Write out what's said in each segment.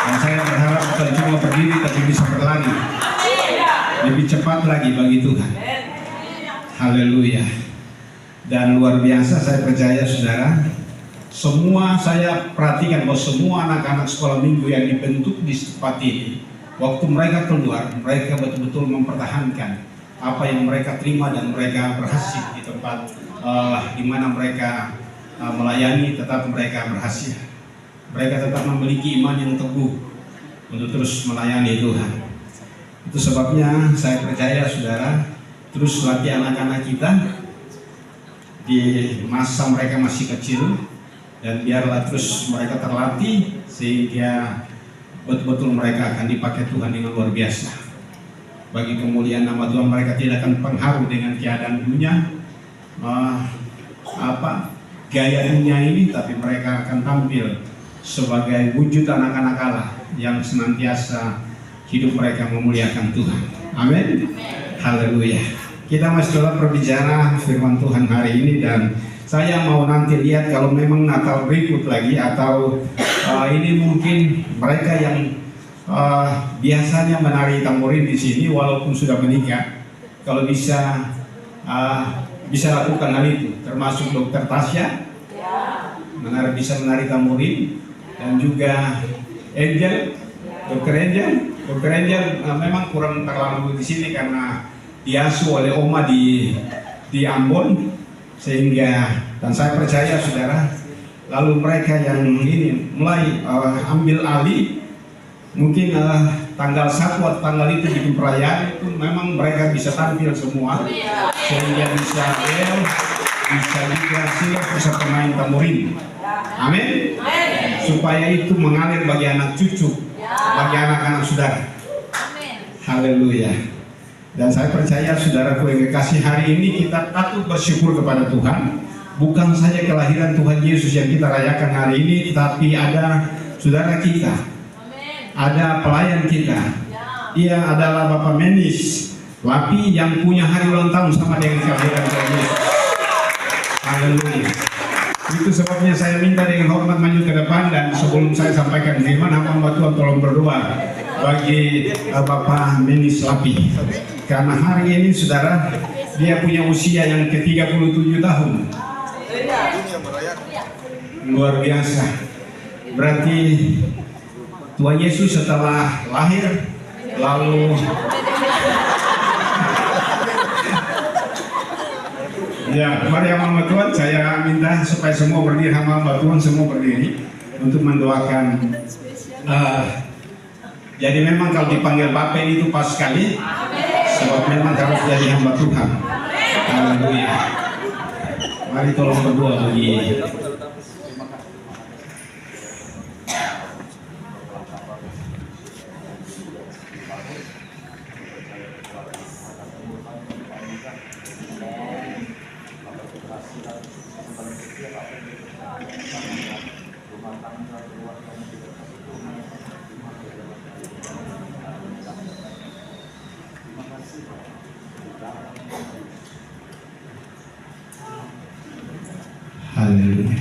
Dan saya berharap bukan cuma berdiri tapi bisa berlari lebih cepat lagi bagi Tuhan. Haleluya. Dan luar biasa saya percaya saudara, semua saya perhatikan bahwa semua anak-anak sekolah minggu yang dibentuk di tempat ini, waktu mereka keluar, mereka betul-betul mempertahankan apa yang mereka terima dan mereka berhasil di tempat di mana mereka melayani, tetap mereka berhasil. Mereka tetap memiliki iman yang teguh untuk terus melayani Tuhan. Itu sebabnya saya percaya saudara, terus latih anak-anak kita di masa mereka masih kecil, dan biarlah terus mereka terlatih sehingga betul-betul mereka akan dipakai Tuhan dengan luar biasa. Bagi kemuliaan nama Tuhan, mereka tidak akan pengaruh dengan keadaan dunia, gaya dunia ini, tapi mereka akan tampil sebagai wujud anak-anak Allah yang senantiasa hidup mereka memuliakan Tuhan. Amin. Haleluya. Kita masih telah berbicara firman Tuhan hari ini, dan saya mau nanti lihat kalau memang Natal berikut lagi atau ini mungkin mereka yang biasanya menari tamborin di sini walaupun sudah menikah, kalau bisa lakukan hal itu, termasuk Dokter Tasya bisa menari tamborin, dan juga Dokter Angel memang kurang terlalu di sini karena diasuh oleh oma di Ambon, sehingga, dan saya percaya saudara, lalu mereka yang ini mulai ambil alih, mungkin tanggal 1 atau tanggal itu bikin perayaan itu memang mereka bisa tampil semua, sehingga bisa juga siap bisa pemain tamborin. Amin. Supaya itu mengalir bagi anak cucu, bagi anak-anak saudara. Haleluya. Dan saya percaya saudaraku yang kekasih, hari ini kita patut bersyukur kepada Tuhan. Bukan saja kelahiran Tuhan Yesus yang kita rayakan hari ini, tetapi ada saudara kita, ada pelayan kita. Dia adalah Bapak Menis Lapi yang punya hari ulang tahun sama dengan kelahiran Tuhan Yesus. Haleluya. Itu sebabnya saya minta dengan hormat maju ke depan, dan sebelum saya sampaikan firman, hamba Tuhan tolong berdoa bagi Bapak Menis Lapi. Karena hari ini saudara, dia punya usia yang ke-37 tahun. Luar biasa. Berarti Tuhan Yesus setelah lahir, lalu ya, mari hamba Tuhan, saya minta supaya semua berdiri, hamba Tuhan semua berdiri untuk mendoakan. Jadi memang kalau dipanggil Bapak itu pas sekali, sebab memang harus jadi hamba Tuhan. Haleluya. Mari tolong berdoa bagi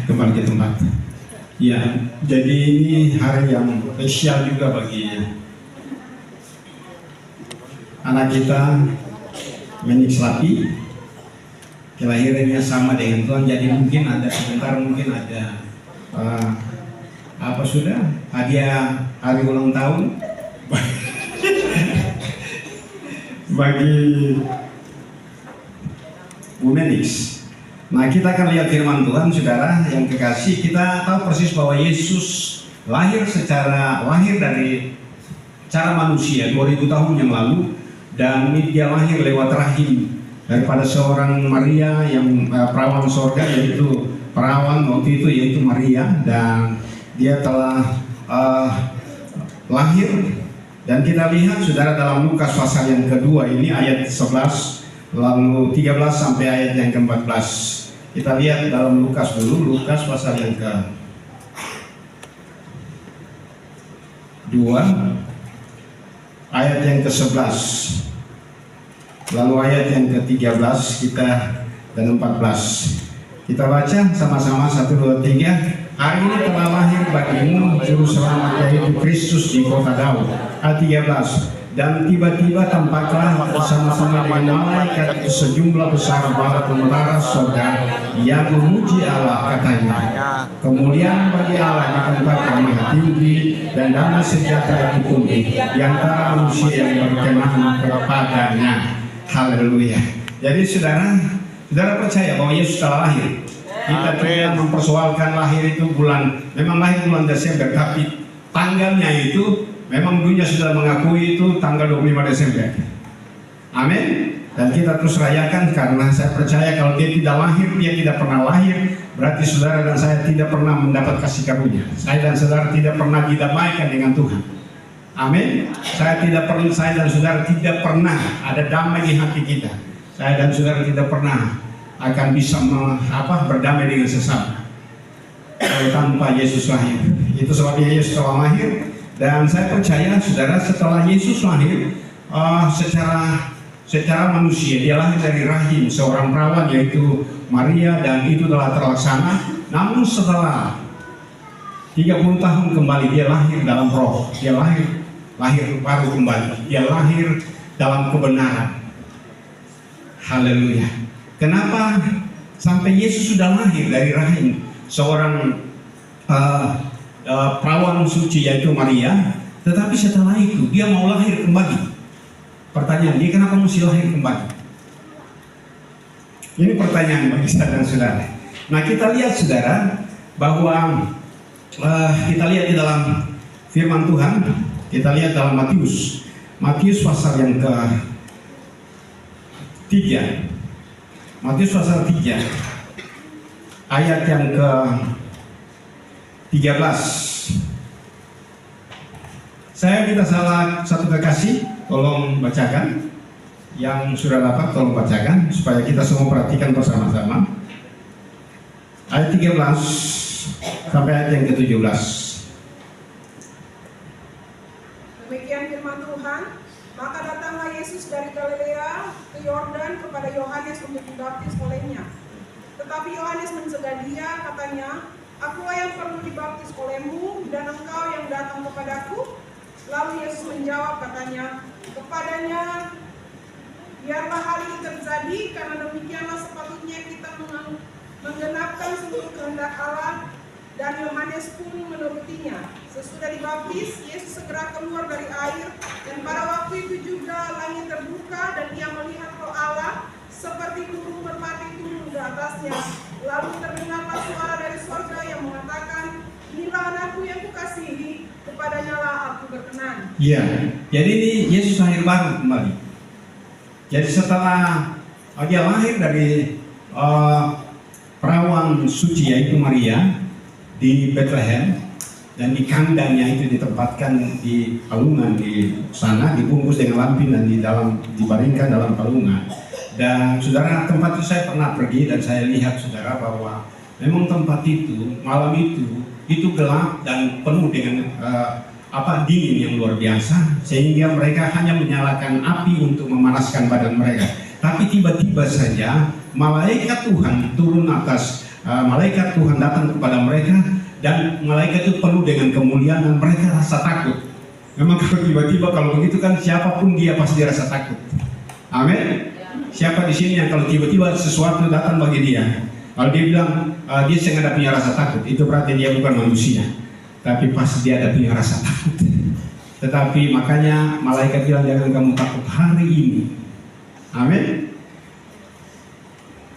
kembali ke tempat. Ya, jadi ini hari yang spesial juga bagi anak kita Menis Lapi. Kelahirannya sama dengan Tuhan, jadi mungkin ada sebentar, mungkin ada hadiah hari ulang tahun bagi Bu Menis. Nah, kita akan lihat firman Tuhan, saudara yang kekasih. Kita tahu persis bahwa Yesus lahir dari cara manusia 2000 tahun yang lalu, dan dia lahir lewat rahim daripada seorang Maria yang perawan sorga, yaitu perawan waktu itu yaitu Maria, dan dia telah lahir. Dan kita lihat saudara dalam Lukas pasal yang kedua ini ayat 11 lalu 13 sampai ayat yang ke-14. Kita lihat dalam Lukas dulu, Lukas pasal yang ke-2 ayat yang ke-11 lalu ayat yang ke-13 dan 14. Kita baca sama-sama 1, 2, 3. hari ini telah lahir bagimu juru selamat yaitu Kristus di kota Daud. Ayat 13. Dan tiba-tiba tampaklah bersama-sama dengan malaikat sejumlah besar bala tentara surga yang memuji Allah, katanya. Kemuliaan bagi Allah di tempat yang maha tinggi dan damai sejahtera di bumi di antara manusia yang berkenan kepadanya. Haleluya. Jadi saudara percaya bahwa Yesus telah lahir. Kita tidak mempersoalkan lahir itu memang lahir bulan Desember, tapi tanggalnya itu memang dunia sudah mengakui itu tanggal 25 Desember. Amin. Dan kita terus rayakan karena saya percaya kalau dia tidak lahir, dia tidak pernah lahir, berarti saudara dan saya tidak pernah mendapat kasih karunia. Saya dan saudara tidak pernah didamaikan dengan Tuhan. Amin. Saya dan saudara tidak pernah ada damai di hati kita. Saya dan saudara tidak pernah akan bisa berdamai dengan sesama tanpa Yesus lahir. Itu sebabnya Yesus telah lahir. Dan saya percaya saudara setelah Yesus lahir secara manusia, dia lahir dari rahim seorang perawan yaitu Maria, dan itu telah terlaksana. Namun setelah 30 tahun kembali dia lahir dalam roh, dia lahir baru kembali, dia lahir dalam kebenaran. Haleluya. Kenapa sampai Yesus sudah lahir dari rahim seorang perawan suci yaitu Maria, tetapi setelah itu dia mau lahir kembali. Pertanyaan, dia kenapa mesti lahir kembali? Ini pertanyaan bagi saya dan saudara. Nah, kita lihat saudara bahwa kita lihat di dalam firman Tuhan, kita lihat dalam Matius pasal yang ke-3, Matius pasal 3 ayat yang ke-13. Saya minta salah satu kekasih, tolong bacakan. Yang sudah dapat tolong bacakan supaya kita semua perhatikan bersama-sama. Ayat 13 sampai ayat yang ke-17. Demikian firman Tuhan. Maka datanglah Yesus dari Galilea ke Yordan kepada Yohanes untuk dibaptis olehnya. Tetapi Yohanes mencegah dia, katanya, "Akulah yang perlu dibaptis olehmu, dan engkau yang datang kepadaku?" Lalu Yesus menjawab, katanya kepadanya, "Biarlah hal ini terjadi, karena demikianlah sepatutnya kita menggenapkan seluruh kehendak Allah." Dan Yohanes pun menurutinya. Sesudah dibaptis, Yesus segera keluar dari air, dan pada waktu itu juga langit terbuka, dan ia melihat Roh Allah seperti burung merpati turun ke atasnya. Lalu terdengarlah suara dari surga yang mengatakan, "Inilah anakku yang kukasihi, kepadanya lah aku berkenan." Iya, jadi ini Yesus lahir baru kembali. Jadi setelah dia lahir dari perawan suci yaitu Maria di Bethlehem, dan di kandangnya itu ditempatkan di palungan di sana, dibungkus dengan lampin dan dibaringkan dalam palungan. Dan saudara, tempat itu saya pernah pergi dan saya lihat saudara bahwa memang tempat itu malam itu gelap dan penuh dengan dingin yang luar biasa, sehingga mereka hanya menyalakan api untuk memanaskan badan mereka. Tapi tiba-tiba saja malaikat Tuhan turun malaikat Tuhan datang kepada mereka, dan malaikat itu penuh dengan kemuliaan dan mereka rasa takut. Memang kalau tiba-tiba kalau begitu kan siapapun dia pasti rasa takut. Amin. Siapa di sini yang kalau tiba-tiba sesuatu datang bagi dia, kalau dia bilang dia sengaja punya rasa takut, itu berarti dia bukan manusia, tapi pasti dia ada punya rasa takut. Tetapi makanya malaikat bilang, jangan kamu takut hari ini. Amin.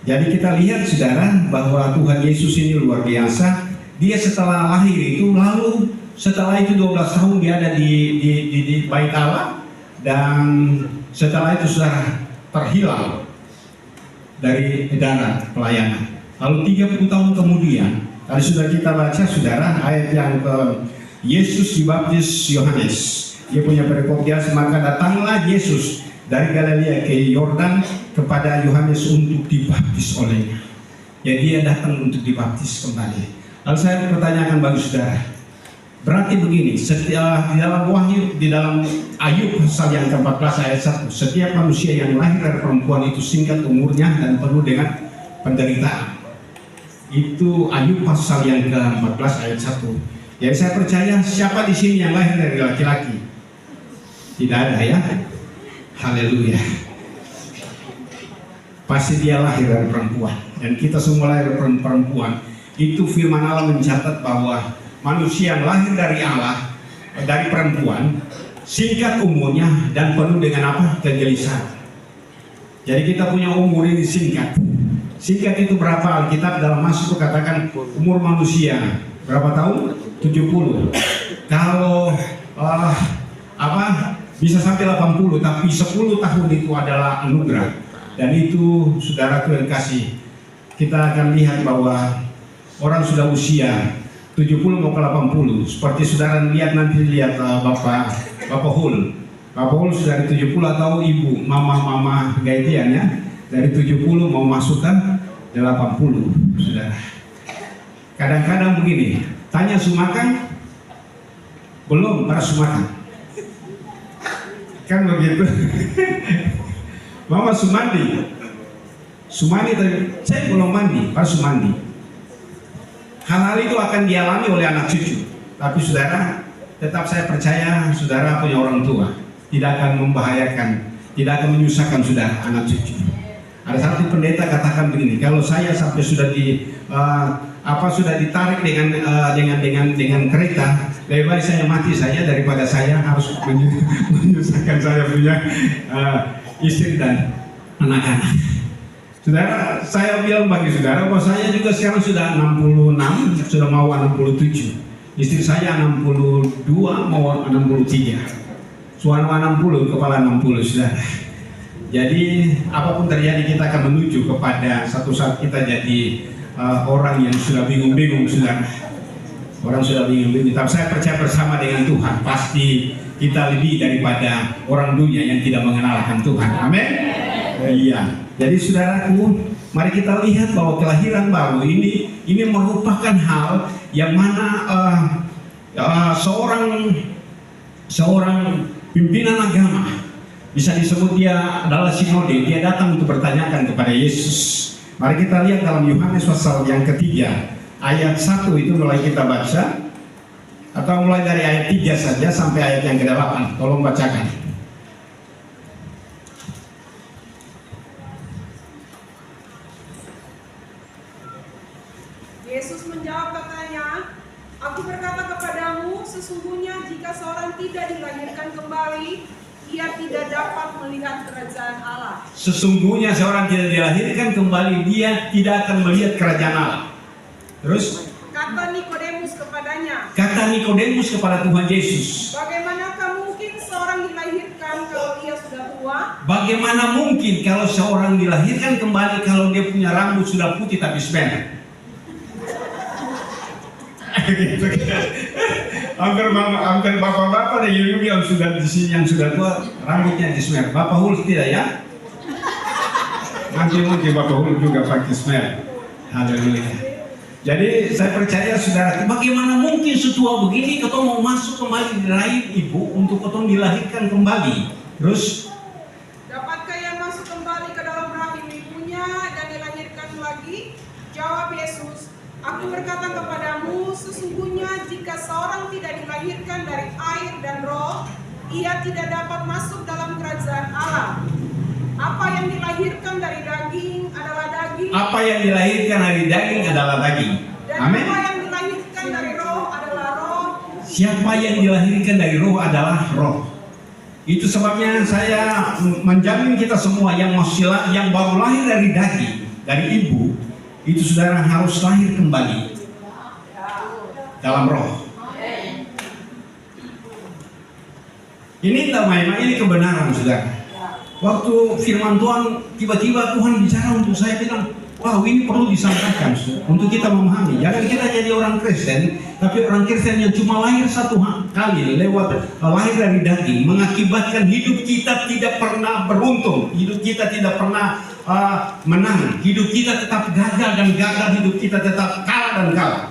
Jadi kita lihat saudara bahwa Tuhan Yesus ini luar biasa. Dia setelah lahir itu, lalu setelah itu 12 tahun dia ada di Bait Allah, dan setelah itu sudah terhilang dari darat pelayanan. Lalu 30 tahun kemudian, tadi sudah kita baca saudara ayat yang Yesus dibaptis Yohanes. Dia punya perikop dia, maka datanglah Yesus dari Galilea ke Yordan kepada Yohanes untuk dibaptis olehnya. Jadi dia datang untuk dibaptis kembali. Lalu saya pertanyakan bagi saudara, berarti begini, di dalam Ayub pasal yang ke-14 ayat 1, setiap manusia yang lahir dari perempuan itu singkat umurnya dan penuh dengan penderitaan. Itu Ayub pasal yang ke-14 ayat 1. Jadi saya percaya siapa di sini yang lahir dari laki-laki? Tidak ada ya. Haleluya. Pasti dia lahir dari perempuan. Dan kita semua lahir dari perempuan. Itu firman Allah mencatat bahwa manusia yang lahir dari Allah, dari perempuan, singkat umurnya dan penuh dengan apa? Kegelisahan. Jadi kita punya umur ini singkat. Singkat itu berapa? Alkitab dalam Mazmur katakan umur manusia berapa tahun? 70. Kalau bisa sampai 80, tapi 10 tahun itu adalah anugerah. Dan itu saudaraku yang kasih, kita akan lihat bahwa orang sudah usia 70 mau ke 80. Seperti saudara lihat nanti lihat Bapak Hul. Bapak Hul sudah dari 70 atau ibu, mama Gaitian ya. Dari 70 mau masuk ke 80, saudara. Kadang-kadang begini, tanya sumakan, belum para sumakan. Kan begitu. Mama sumandi tadi, saya belum mandi, para sumandi. Hal-hal itu akan dialami oleh anak cucu. Tapi saudara, tetap saya percaya saudara punya orang tua. Tidak akan membahayakan, tidak akan menyusahkan saudara, anak cucu. Ada satu pendeta katakan begini, kalau saya sampai sudah sudah ditarik dengan kereta, lebih baik saya mati saja daripada saya harus menyusahkan saya punya istri dan anak-anak. Saudara, saya bilang bagi saudara bahwa saya juga sekarang sudah 66, sudah mau 67. Istri saya 62, mau 63. Suara 60, kepala 60, saudara. Jadi apapun terjadi kita akan menuju kepada satu saat kita jadi orang yang sudah bingung-bingung, saudara. Orang sudah bingung-bingung. Tapi saya percaya bersama dengan Tuhan, pasti kita lebih daripada orang dunia yang tidak mengenal akan Tuhan. Amin. Iya. Jadi saudaraku, mari kita lihat bahwa kelahiran baru ini merupakan hal yang mana seorang pimpinan agama, bisa disebut dia adalah sinode, dia datang untuk bertanyakan kepada Yesus. Mari kita lihat dalam Yohanes pasal yang ketiga ayat 1 itu mulai kita baca, atau mulai dari ayat 3 saja sampai ayat yang ke-8. Tolong bacakan. Yesus menjawab katanya, "Aku berkata kepadamu, sesungguhnya jika seorang tidak dilahirkan kembali, ia tidak dapat melihat kerajaan Allah." Sesungguhnya seorang tidak dilahirkan kembali, dia tidak akan melihat kerajaan Allah. Terus kata Nikodemus kepadanya, kata Nikodemus kepada Tuhan Yesus, "Bagaimanakah mungkin seorang dilahirkan kalau ia sudah tua?" Bagaimana mungkin kalau seorang dilahirkan kembali kalau dia punya rambut sudah putih tapi merah? Gitu. Hampir bapak-bapak dan ibu yang sudah di sini yang sudah tua rambutnya di smer. Bapak Hul tidak ya? Nanti mungkin Bapak Hul juga pakai smer. Haleluya. Jadi saya percaya saudara, bagaimana mungkin setua begini kau mau masuk kembali di rahim ibu untuk kau dilahirkan kembali? Terus Dapatkah ia masuk kembali ke dalam rahim ibunya dan dilahirkan lagi? Jawab Yesus, "Aku berkata kepadamu, sesungguhnya jika seorang tidak dilahirkan dari air dan roh, ia tidak dapat masuk dalam kerajaan Allah. Apa yang dilahirkan dari daging adalah daging, apa yang dilahirkan dari daging adalah daging. dan Amin. apa yang dilahirkan dari roh adalah roh." Siapa yang dilahirkan dari roh adalah roh. Itu sebabnya saya menjamin kita semua yang baru lahir dari daging, dari ibu, itu saudara harus lahir kembali dalam roh. Ini tidak main-main, ini kebenaran saudara. Waktu firman Tuhan, tiba-tiba Tuhan bicara untuk saya, bilang, wow, ini perlu disampaikan untuk kita memahami. Jangan kita jadi orang Kristen, tapi orang Kristen yang cuma lahir satu kali lewat lahir dari daging, mengakibatkan hidup kita tidak pernah beruntung, hidup kita tidak pernah menang, hidup kita tetap gagal dan gagal, hidup kita tetap kalah dan kalah.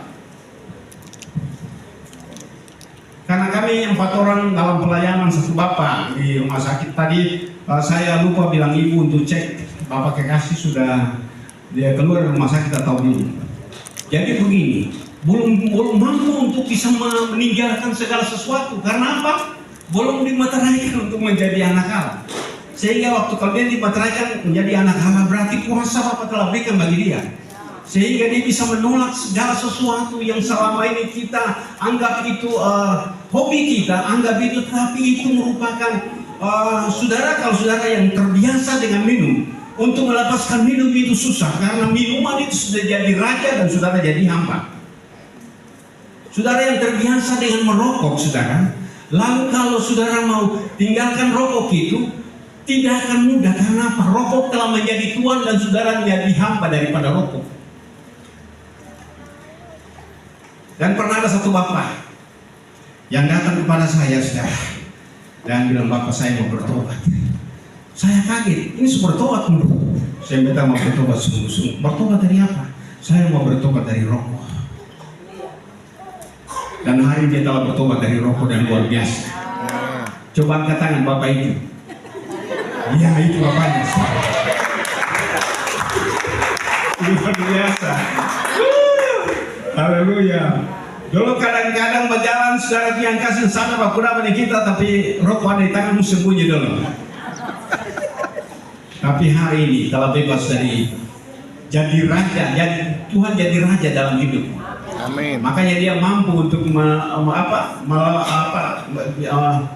Karena kami 4 orang dalam pelayanan satu bapak di rumah sakit tadi, saya lupa bilang ibu untuk cek bapak kekasih sudah dia keluar dari rumah sakit atau belum. Jadi begini, belum mampu untuk bisa meninggalkan segala sesuatu. Karena apa? Belum dimateraikan untuk menjadi anak Allah. Sehingga waktu kalian dimateraikan menjadi anak Allah, berarti kuasa Bapa telah berikan bagi dia. Sehingga dia bisa menolak segala sesuatu yang selama ini kita anggap itu hobi kita, anggap itu, tapi itu merupakan saudara, kalau saudara yang terbiasa dengan minum, untuk melepaskan minum itu susah, karena minuman itu sudah jadi raja dan saudara jadi hamba. Saudara yang terbiasa dengan merokok, saudara, lalu kalau saudara mau tinggalkan rokok itu tidak akan mudah. Karena apa? Rokok telah menjadi tuan dan saudara menjadi hamba daripada rokok. Dan pernah ada satu bapak yang datang kepada saya, saudara, dan bilang, "Bapak, saya mau bertobat." Saya kaget, ini bertobat menurut. Saya minta mau bertobat sungguh-sungguh. Bertobat dari apa? Saya mau bertobat dari rokok. Dan hari dia telah bertobat dari rokok dan luar biasa. Coba angkat tangan bapak itu. Iya, itu bapaknya. Luar biasa. Haleluya. Dulu kadang-kadang berjalan saudara yang kasih sana Pak Kuda kita, tapi rokok ada di tanganmu sembunyi dulu. Tapi hari ini telah bebas dari jadi raja, jadi Tuhan jadi raja dalam hidup. Amin. Makanya dia mampu untuk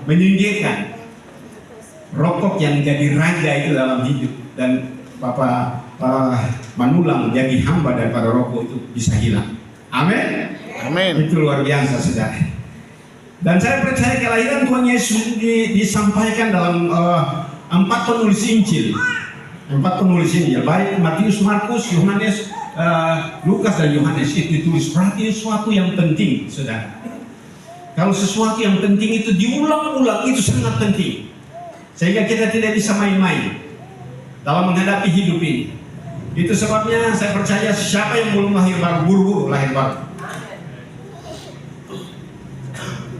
menyingkirkan rokok yang jadi raja itu dalam hidup, dan Bapak Manulang menjadi hamba daripada rokok itu bisa hilang. Amin. Amin. Itu luar biasa, saudara. Dan saya percaya kelahiran Tuhan Yesus disampaikan dalam 4 penulis Injil. 4 penulis Injil, baik Matius, Markus, Yohanes, Lukas dan Yohanes, itu ditulis. Berarti sesuatu yang penting, saudara. Kalau sesuatu yang penting itu diulang-ulang, itu sangat penting. Sehingga kita tidak bisa main-main dalam menghadapi hidup ini. Itu sebabnya saya percaya siapa yang belum lahir baru, buru-buru lahir baru.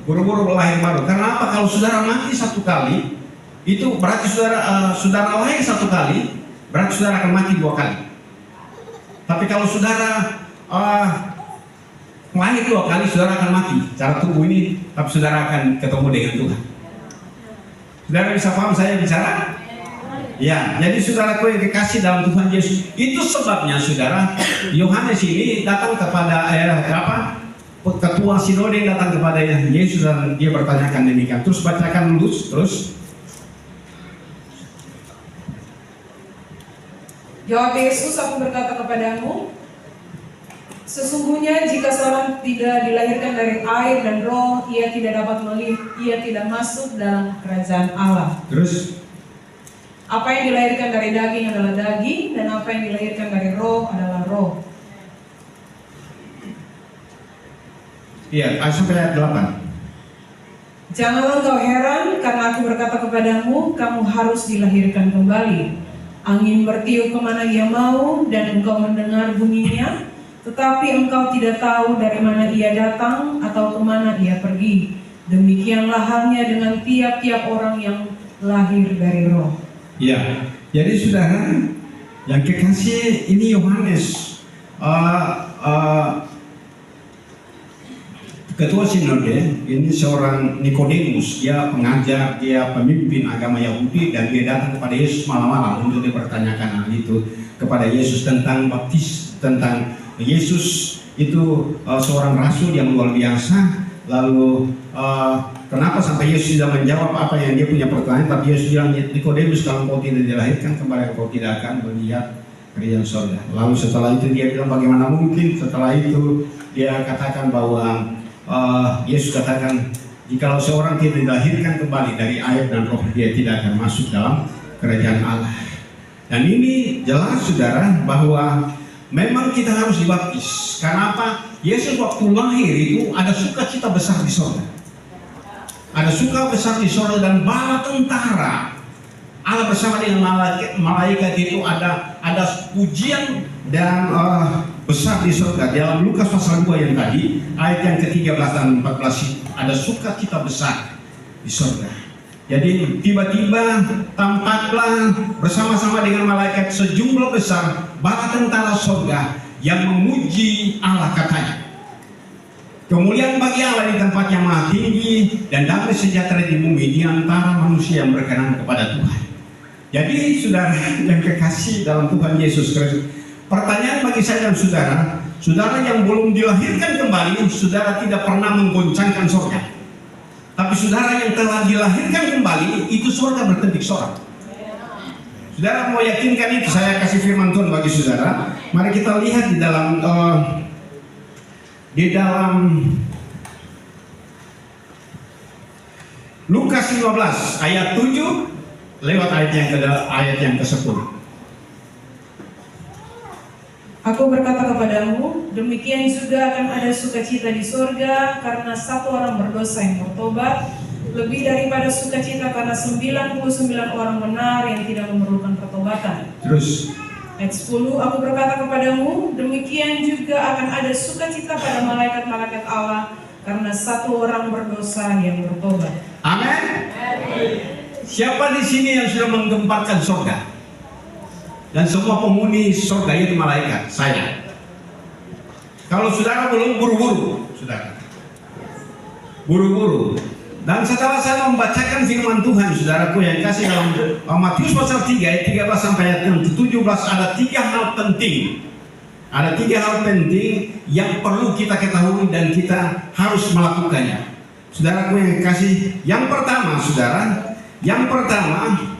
Buru-buru lahir baru. Karena apa? Kalau saudara mati satu kali, itu berarti saudara lahir satu kali, berarti saudara akan mati 2 kali. Tapi kalau saudara lahir 2 kali, saudara akan mati cara tubuh ini, tapi saudara akan ketemu dengan Tuhan. Saudara bisa paham saya bicara? Ya, jadi saudaraku yang kekasih dalam Tuhan Yesus, itu sebabnya saudara, Yohanes ini datang kepada ketua sinode datang kepada Yesus dan dia bertanyakan demikian. Terus bacakan dulu, terus. Jawab Yesus, "Aku berkata kepadamu, sesungguhnya jika seorang tidak dilahirkan dari air dan roh, ia tidak masuk dalam kerajaan Allah. Terus, Apa yang dilahirkan dari daging adalah daging, dan apa yang dilahirkan dari roh adalah roh." iya, sampai ayat 8. "Janganlah engkau heran, karena aku berkata kepadamu, kamu harus dilahirkan kembali. Angin bertiup kemana ia mau, dan engkau mendengar bunyinya, tetapi engkau tidak tahu dari mana ia datang atau kemana ia pergi. Demikianlah halnya dengan tiap-tiap orang yang lahir dari roh." Ya, jadi saudara yang kekasih, ini Yohanes ketua sinode, ini seorang Nikodemus, dia pengajar, dia pemimpin agama Yahudi, dan dia datang kepada Yesus malam-malam untuk dipertanyakan hal itu kepada Yesus tentang baptis, tentang Yesus itu seorang rasul yang luar biasa. Lalu kenapa sampai Yesus tidak menjawab apa yang dia punya pertanyaan, tapi Yesus bilang, "Nikodemus, kalau kau tidak dilahirkan kembali, kau tidak akan melihat kerajaan surga." Lalu setelah itu dia bilang, "Bagaimana mungkin?" Setelah itu dia katakan bahwa Yesus katakan, "Jikalau seorang tidak dilahirkan kembali dari air dan roh, dia tidak akan masuk dalam kerajaan Allah." Dan ini jelas saudara bahwa memang kita harus dibaptis. Karena apa? Yesus waktu lahir itu ada sukacita besar di sorga. Ada suka besar di sorga, dan bala tentara Allah bersama dengan malaikat itu ada pujian dan besar di sorga. Dalam Lukas pasal 2 yang tadi, ayat yang ke-13 dan 14, ada sukacita besar di sorga. Jadi tiba-tiba tampaklah bersama-sama dengan malaikat sejumlah besar bala tentara sorga yang memuji Allah katanya. Kemuliaan bagi Allah di tempat yang maha tinggi dan damai sejahtera di bumi di antara manusia yang berkenan kepada Tuhan. Jadi saudara yang kekasih dalam Tuhan Yesus Kristus, pertanyaan bagi saya dan saudara, saudara yang belum dilahirkan kembali, saudara tidak pernah menggoncangkan surga. Tapi saudara yang telah dilahirkan kembali, itu surga bertepik sorak. Saudara mau yakinkan itu, saya kasih firman Tuhan bagi saudara. Mari kita lihat di dalam Lukas 15 ayat 7 lewat ayat yang ke-10. Aku berkata kepadamu, demikian juga akan ada sukacita di surga karena satu orang berdosa yang bertobat, lebih daripada sukacita karena 99 orang benar yang tidak memerlukan pertobatan. Terus Ayat 10, aku berkata kepadamu, demikian juga akan ada sukacita pada malaikat-malaikat Allah karena satu orang berdosa yang bertobat. amin. Siapa di sini yang sudah menggempatkan surga? Dan semua penghuni surga itu malaikat, saya. Kalau saudara belum, buru-buru, saudara. Buru-buru. Dan setelah saya membacakan firman Tuhan, saudaraku yang kasih dalam Matius pasal 3 ayat 13 sampai ayat yang ke-17, ada 3 hal penting. Ada 3 hal penting yang perlu kita ketahui dan kita harus melakukannya. Saudaraku yang kasih, yang pertama saudara, yang pertama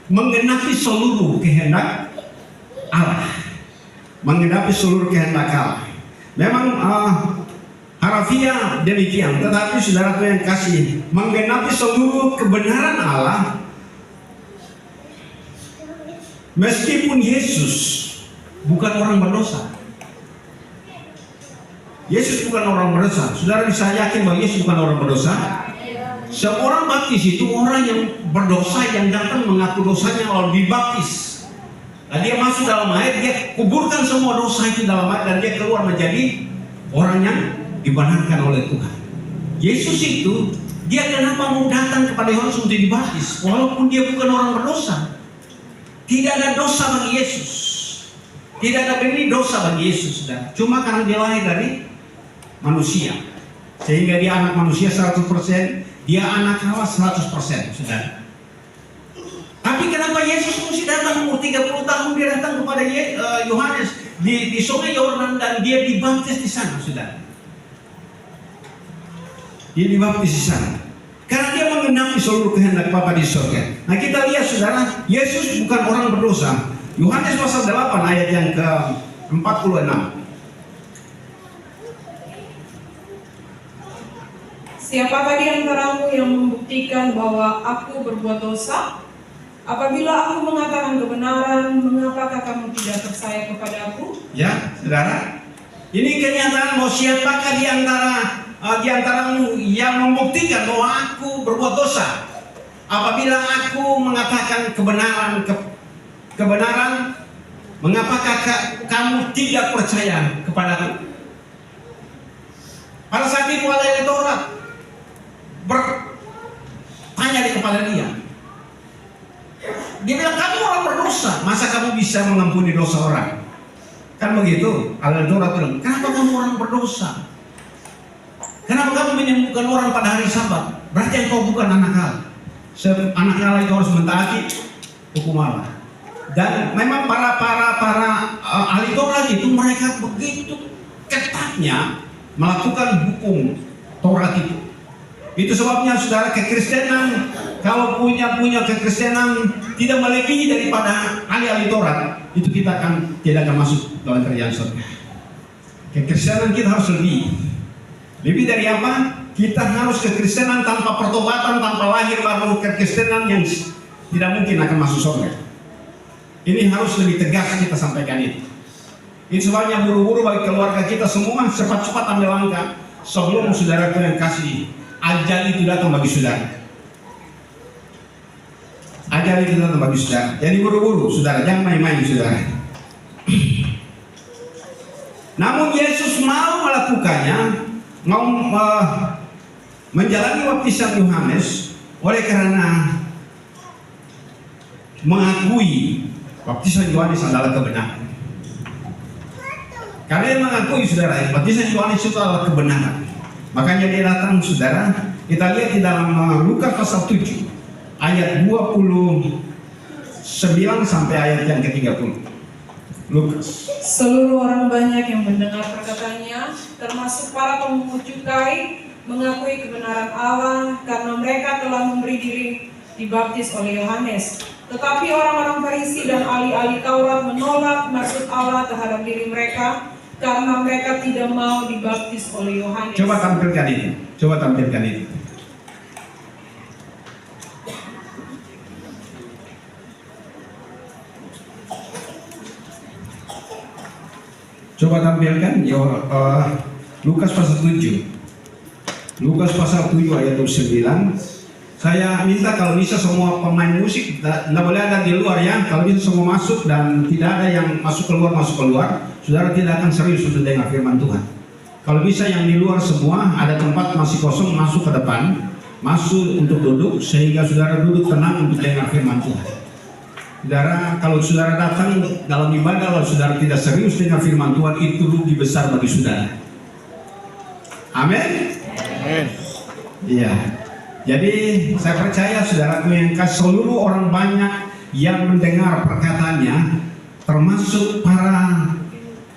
menggenapi seluruh kehendak Allah. Menggenapi seluruh kehendak Allah. Memang harafiah demikian, tetapi saudaraku yang kasih, menggenapi seluruh kebenaran Allah. Meskipun Yesus bukan orang berdosa. Yesus bukan orang berdosa. Saudara bisa yakin bahwa Yesus bukan orang berdosa? Seorang baptis itu orang yang berdosa, yang datang mengaku dosanya lalu dibaptis. Dan dia masuk dalam air, dia kuburkan semua dosa itu dalam air, dan dia keluar menjadi orang yang dibenarkan oleh Tuhan. Yesus itu, dia kenapa mau datang kepada Yohanes untuk dibaptis walaupun dia bukan orang berdosa? Tidak ada dosa bagi Yesus. Tidak ada benih dosa bagi Yesus, saudara. Cuma karena dia lahir dari manusia, sehingga dia anak manusia 100%, dia anak Allah 100%, saudara. Tapi kenapa Yesus mesti datang umur 30 tahun, dia datang kepada Yohanes di sungai Yordan dan dia dibaptis di sana, saudara. Dia dibaptis di sana karena dia menggenapi seluruh kehendak Bapa di surga. Nah, kita lihat saudara, Yesus bukan orang berdosa. Yohanes pasal 8 ayat yang ke-46. Siapakah di antaramu yang membuktikan bahwa aku berbuat dosa? Apabila aku mengatakan kebenaran, mengapakah kamu tidak percaya kepada aku? Ya, saudara. Ini kenyataan bahwa siapakah di antaramu yang membuktikan bahwa aku berbuat dosa? Apabila aku mengatakan kebenaran, mengapakah kamu tidak percaya kepadaku? Pada saat itu ahli Taurat bertanya kepada dia. Dia bilang, kamu orang berdosa, masa kamu bisa mengampuni dosa orang? Kan begitu, ahli Taurat bilang, kenapa kamu orang berdosa? Kenapa kamu menyembuhkan orang pada hari Sabat? Berarti engkau bukan anak Allah. Anak Allah itu harus mentaati hukum Allah. Dan memang para ahli Taurat itu mereka begitu ketatnya melakukan hukum Taurat itu. Itu sebabnya saudara, kekristenan kalau punya kekristenan tidak melebihi daripada ahli Taurat, itu kita tidak akan masuk dalam kerajaan surga. Kekristenan kita harus lebih dari apa? Kita harus kekristenan tanpa pertobatan, tanpa lahir baru, kekristenan yang tidak mungkin akan masuk surga. Ini harus lebih tegas kita sampaikan itu. Itu sebabnya buru-buru bagi keluarga kita semua cepat-cepat ambil langkah sebelum saudara yang kasih ajal itu datang bagi saudara. Ajal itu datang bagi saudara. Jadi buru-buru saudara, jangan main-main saudara. Namun Yesus mau melakukannya, mau menjalani baptisan Yohanes oleh karena mengakui baptisan Yohanes adalah kebenaran. Karena dia mengakui saudara, baptisan Yohanes itu adalah kebenaran. Makanya dia datang saudara. Kita lihat di dalam Lukas pasal 7 ayat 29 sampai ayat yang ke-30. Lukas. Seluruh orang banyak yang mendengar perkataannya, termasuk para pemungut cukai, mengakui kebenaran Allah karena mereka telah memberi diri dibaptis oleh Yohanes. Tetapi orang-orang Farisi dan ahli-ahli Taurat menolak maksud Allah terhadap diri mereka karena mereka tidak mau dibaptis oleh Yohanes. Coba tampilkan itu. Coba tampilkan itu. Coba tampilkan Lukas pasal 7. Lukas pasal 7 ayat 29. Saya minta kalau bisa semua pemain musik tidak boleh ada di luar ya. Kalau bisa semua masuk dan tidak ada yang masuk keluar. Saudara tidak akan serius untuk dengar firman Tuhan. Kalau bisa yang di luar semua ada tempat masih kosong, masuk ke depan, masuk untuk duduk sehingga saudara duduk tenang untuk dengar firman Tuhan. Saudara, kalau saudara datang dalam ibadah, kalau saudara tidak serius dengan firman Tuhan, itu rugi besar bagi saudara. Amin. Amin. Iya. Jadi saya percaya saudaraku yang kasih, seluruh orang banyak yang mendengar perkataannya, termasuk para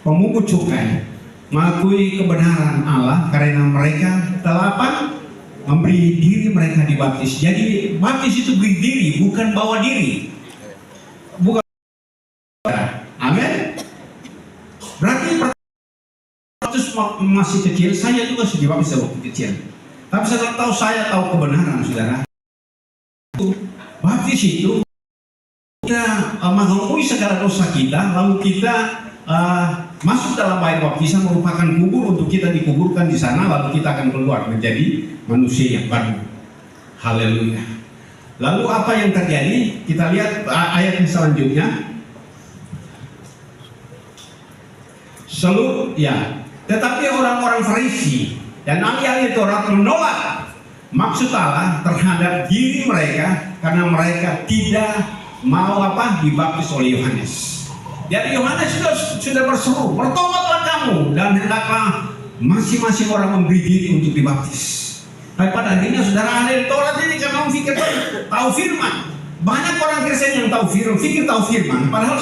pemungut cukai, mengakui kebenaran Allah karena mereka telah apa? Memberi diri mereka dibaptis. Jadi baptis itu beri diri, bukan bawa diri. Bukan. Amin. Berarti waktu masih kecil, saya juga sudah dibaptis waktu kecil. Tapi saya tahu kebenaran saudara. Baptis itu kita mengakui segala dosa kita, lalu kita masuk dalam air baptisan merupakan kubur untuk kita dikuburkan di sana, lalu kita akan keluar menjadi manusia yang baru. Haleluya. Lalu apa yang terjadi? Kita lihat ayat selanjutnya. Tetapi orang-orang Farisi dan ahli-ahli Taurat menolak maksud Allah terhadap diri mereka karena mereka tidak mau dibaptis oleh Yohanes. Jadi Yohanes sudah berseru, bertobatlah kamu dan hendaklah masing-masing orang memberi diri untuk dibaptis. Tapi pada akhirnya saudara, ahli Taurat ini kan pikir tahu firman. Banyak orang Kristen yang tahu firman, padahal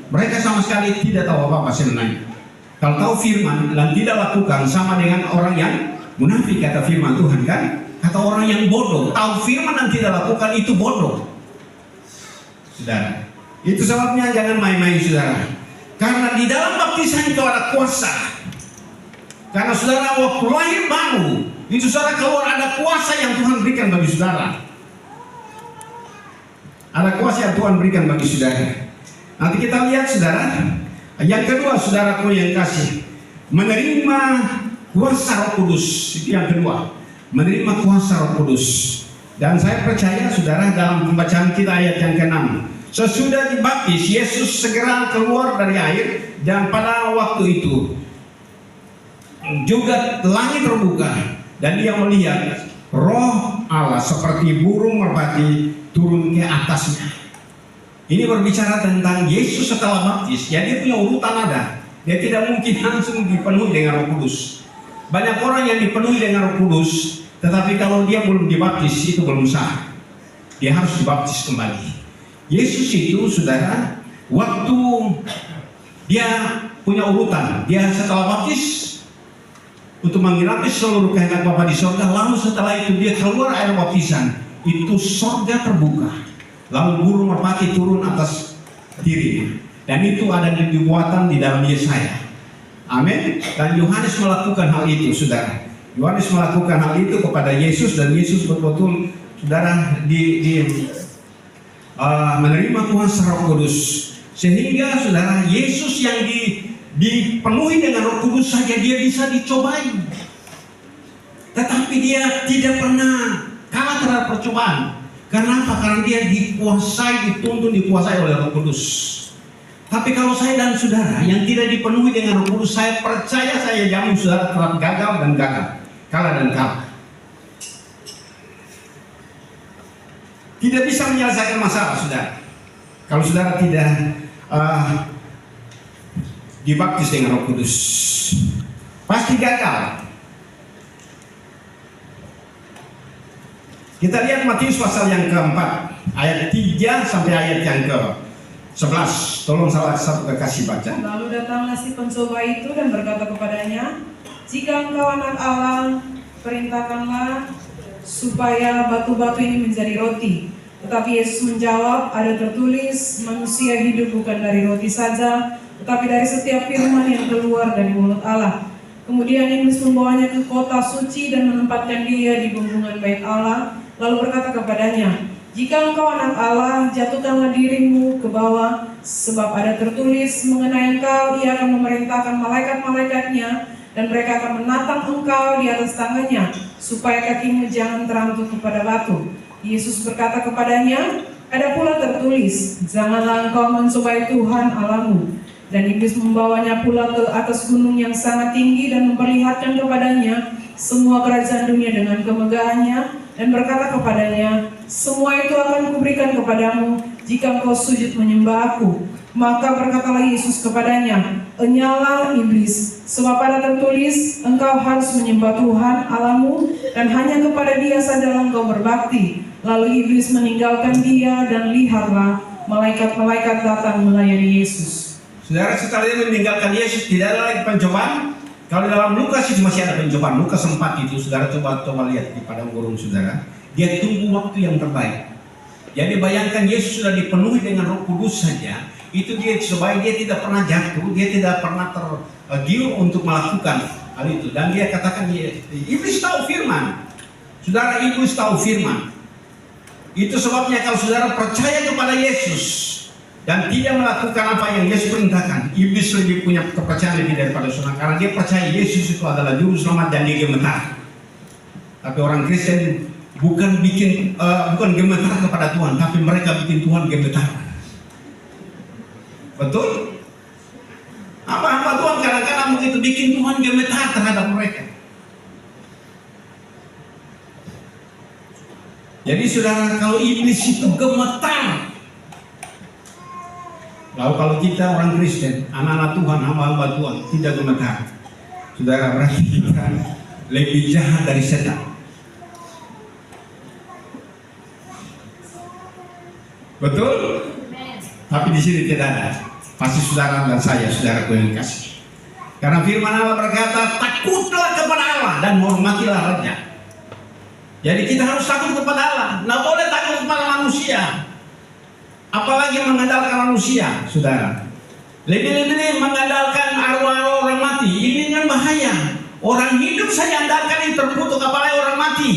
mereka sama sekali tidak tahu apa-apa sebenarnya. Kalau tahu firman dan tidak lakukan, sama dengan orang yang munafik, kata firman Tuhan kan. Kata orang yang bodoh, tahu firman dan tidak lakukan, itu bodoh. Saudara, itu sebabnya jangan main-main saudara. Karena di dalam baptisan itu ada kuasa. Karena saudara waktu lahir baru, itu saudara keluar ada kuasa yang Tuhan berikan bagi saudara. Ada kuasa yang Tuhan berikan bagi saudara. Nanti kita lihat saudara. Yang kedua saudaraku yang kasih, menerima kuasa Roh Kudus. Itu yang kedua, menerima kuasa Roh Kudus. Dan saya percaya saudara dalam pembacaan kita ayat yang ke-6, sesudah dibaptis Yesus segera keluar dari air, dan pada waktu itu juga langit terbuka dan dia melihat Roh Allah seperti burung merpati turun ke atasnya. Ini berbicara tentang Yesus setelah baptis. Jadi punya urutan ada. Dia tidak mungkin langsung dipenuhi dengan Roh Kudus. Banyak orang yang dipenuhi dengan Roh Kudus, tetapi kalau dia belum dibaptis itu belum sah. Dia harus dibaptis kembali. Yesus itu saudara, waktu dia punya urutan, dia setelah baptis untuk menghirapi seluruh kehendak Bapa di sorga, lalu setelah itu dia keluar air baptisan, itu sorga terbuka. Lalu burung merpati turun atas dirinya, dan itu ada dibuatan di dalam Yesaya. Amin. Dan Yohanes melakukan hal itu, saudara. Yohanes melakukan hal itu kepada Yesus, dan Yesus betul-betul, saudara, menerima kuasa Roh Kudus, sehingga saudara Yesus yang dipenuhi dengan Roh Kudus saja dia bisa dicobai, tetapi dia tidak pernah kalah terhadap percobaan. Kenapa? Karena dia dikuasai oleh Roh Kudus. Tapi kalau saya dan saudara yang tidak dipenuhi dengan Roh Kudus, saya percaya, saya jamin saudara tetap gagal dan gagal, kalah dan kalah. Tidak bisa menyelesaikan masalah saudara. Kalau saudara tidak dibaptis dengan Roh Kudus. Pasti gagal. Kita lihat Matius pasal yang keempat, ayat 3 sampai ayat yang ke-11. Tolong salah satu kasih baca. Lalu datanglah si pencoba itu dan berkata kepadanya, "Jika engkau anak Allah, perintahkanlah supaya batu-batu ini menjadi roti." Tetapi Yesus menjawab, "Ada tertulis, manusia hidup bukan dari roti saja, tetapi dari setiap firman yang keluar dari mulut Allah." Kemudian iblis membawanya ke kota suci dan menempatkan dia di gunggungan bait Allah, lalu berkata kepadanya, "Jika engkau anak Allah, jatuhkanlah dirimu ke bawah, sebab ada tertulis mengenai engkau, ia akan memerintahkan malaikat-malaikatnya, dan mereka akan menatang engkau di atas tangannya, supaya kakimu jangan terantuk kepada batu." Yesus berkata kepadanya, "Ada pula tertulis, janganlah engkau mencobai Tuhan Allahmu." Dan iblis membawanya pula ke atas gunung yang sangat tinggi dan memperlihatkan kepadanya semua kerajaan dunia dengan kemegahannya, dan berkata kepadanya, "Semua itu akan kuberikan kepadamu jika engkau sujud menyembah aku." Maka berkatalah Yesus kepadanya, "Enyalah iblis, sebab ada tertulis, engkau harus menyembah Tuhan Allahmu, dan hanya kepada Dia sajalah engkau berbakti." Lalu iblis meninggalkan dia, dan lihatlah malaikat-malaikat datang melayani Yesus. Saudara, setelah dia meninggalkan Yesus, tidak ada lagi pencobaan. Kalau dalam Lukas itu masih ada pencobaan. Lukas 4 itu, saudara coba lihat di padang gurun, saudara. Dia tunggu waktu yang terbaik. Jadi bayangkan Yesus sudah dipenuhi dengan Roh Kudus saja. Itu dia supaya dia tidak pernah jatuh, dia tidak pernah tergiur untuk melakukan hal itu. Dan dia katakan, iblis tahu firman. Saudara, iblis tahu firman. Itu sebabnya kalau saudara percaya kepada Yesus dan tidak melakukan apa yang Yesus perintahkan, iblis lebih punya kepercayaan lebih daripada saudara, karena dia percaya Yesus itu adalah juru selamat dan dia gemetar. Tapi orang Kristen bukan gemetar kepada Tuhan, tapi mereka bikin Tuhan gemetar. Betul? Apa Tuhan kadang-kadang begitu bikin Tuhan gemetar terhadap mereka. Jadi saudara, kalau iblis itu gemetar, lalu kalau kita orang Kristen, anak-anak Tuhan, hamba-hamba Tuhan tidak gemetar, saudara, berarti kita lebih jahat dari setan. Betul? Tapi di sini tidak ada. Pasti saudara dan saya, saudara yang kasih. Karena firman Allah berkata, "Takutlah kepada Allah dan hormatilah Raja." Jadi kita harus takut kepada Allah. Tidak boleh takut kepada manusia. Apalagi mengandalkan manusia, saudara. Lebih-lebih mengandalkan arwah orang mati. Ini kan bahaya. Orang hidup saja andalkan yang terkutuk, apalagi orang mati.